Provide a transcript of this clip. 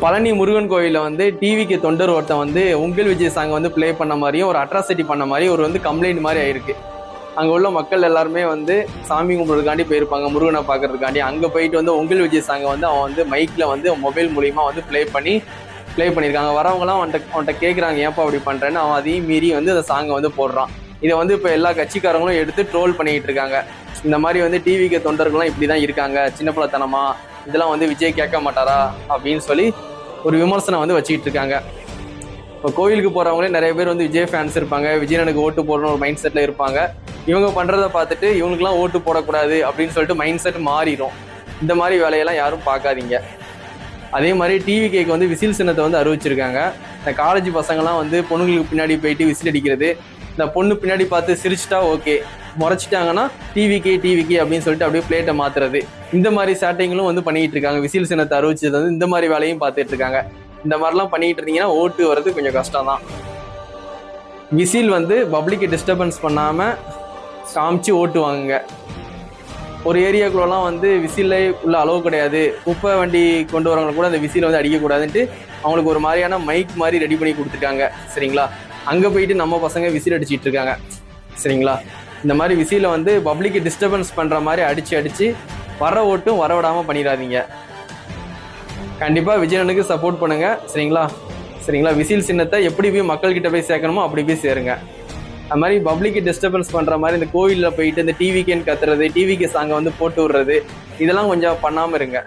பழனி முருகன் கோயிலில் வந்து டிவிக்கு தொண்டர் ஒருத்தன் வந்து உங்கள் விஜய் சாங் வந்து ப்ளே பண்ண மாதிரியும் ஒரு அட்ராசிட்டி பண்ண மாதிரி ஒரு வந்து கம்ப்ளைண்ட் மாதிரி ஆயிருக்கு. அங்கே உள்ள மக்கள் எல்லாருமே வந்து சாமி கும்பிட்றதுக்காண்டி போயிருப்பாங்க, முருகனை பார்க்கறதுக்காண்டி. அங்கே போயிட்டு வந்து உங்கள் விஜய் சாங்கை வந்து அவன் வந்து மைக்கில் வந்து மொபைல் மூலிமா வந்து ப்ளே பண்ணியிருக்காங்க. வரவங்களாம் அவன்கிட்ட கேட்குறாங்க, ஏன்ப்பா அப்படி பண்ணுறேன்னு. அவன் அதையும் மீறி வந்து அந்த சாங்கை வந்து போடுறான். இதை வந்து இப்போ எல்லா கட்சிக்காரங்களும் எடுத்து ட்ரோல் பண்ணிக்கிட்டு இருக்காங்க. இந்த மாதிரி வந்து டிவிக்கு தொண்டர்கள்லாம் இப்படி தான் இருக்காங்க, சின்ன பிள்ளைத்தனமா, இதெல்லாம் வந்து விஜய் கேட்க மாட்டாரா அப்படின்னு சொல்லி ஒரு விமர்சனம் வந்து வச்சுக்கிட்டு இருக்காங்க. இப்போ கோயிலுக்கு போகிறவங்களே நிறைய பேர் வந்து விஜய் ஃபேன்ஸ் இருப்பாங்க, விஜயனுக்கு ஓட்டு போடணும் ஒரு மைண்ட் செட்டில் இருப்பாங்க. இவங்க பண்ணுறதை பார்த்துட்டு இவங்களுக்குலாம் ஓட்டு போடக்கூடாது அப்படின்னு சொல்லிட்டு மைண்ட் செட் மாறிடும். இந்த மாதிரி வேலையெல்லாம் யாரும் பார்க்காதீங்க. அதே மாதிரி டிவிகேக்கு வந்து விசில் சின்னத்தை வந்து அறிவிச்சிருக்காங்க. இந்த காலேஜ் பசங்கள்லாம் வந்து பொண்ணுங்களுக்கு பின்னாடி போயிட்டு விசில் அடிக்கிறது, இந்த பொண்ணு பின்னாடி பார்த்து சிரிச்சிட்டா ஓகே, முறைச்சிட்டாங்கன்னா டிவிகே அப்படின்னு சொல்லிட்டு அப்படியே பிளேட்டை மாத்துறது, இந்த மாதிரி சேட்டைங்களும் வந்து பண்ணிட்டு இருக்காங்க. விசில் சின்னத்தை அறிவிச்சது வந்து இந்த மாதிரி வேலையும் பார்த்துட்டு இருக்காங்க. இந்த மாதிரிலாம் பண்ணிட்டு இருந்தீங்கன்னா ஓட்டு வர்றது கொஞ்சம் கஷ்டம் தான். விசில் வந்து பப்ளிக்கை டிஸ்டர்பன்ஸ் பண்ணாமல் காமிச்சு ஓட்டு வாங்குங்க. ஒரு ஏரியாக்குள்ளலாம் வந்து விசிலே உள்ள அளவு கிடையாது, குப்பை வண்டி கொண்டு வரவங்க கூட அந்த விசில் வந்து அடிக்கக்கூடாதுன்ட்டு அவங்களுக்கு ஒரு மாதிரியான மைக் மாதிரி ரெடி பண்ணி கொடுத்துருக்காங்க. சரிங்களா, அங்கே போயிட்டு நம்ம பசங்க விசில் அடிச்சிட்டு இருக்காங்க. சரிங்களா, இந்த மாதிரி விசில வந்து பப்ளிக்கு டிஸ்டர்பன்ஸ் பண்ணுற மாதிரி அடித்து வர ஓட்டும் வரவிடாமல் பண்ணிடாதீங்க. கண்டிப்பாக விஜயனுக்கு சப்போர்ட் பண்ணுங்க. சரிங்களா, விசில் சின்னத்தை எப்படி போய் மக்கள்கிட்ட போய் சேர்க்கணுமோ அப்படி போய் சேருங்க. அது மாதிரி பப்ளிக்கு டிஸ்டர்பன்ஸ் பண்ணுற மாதிரி இந்த கோயிலில் போயிட்டு இந்த டிவிகேன்னு கத்துறது, டிவிகே சாங்கை வந்து போட்டு விடுறது, இதெல்லாம் கொஞ்சம் பண்ணாமல் இருங்க.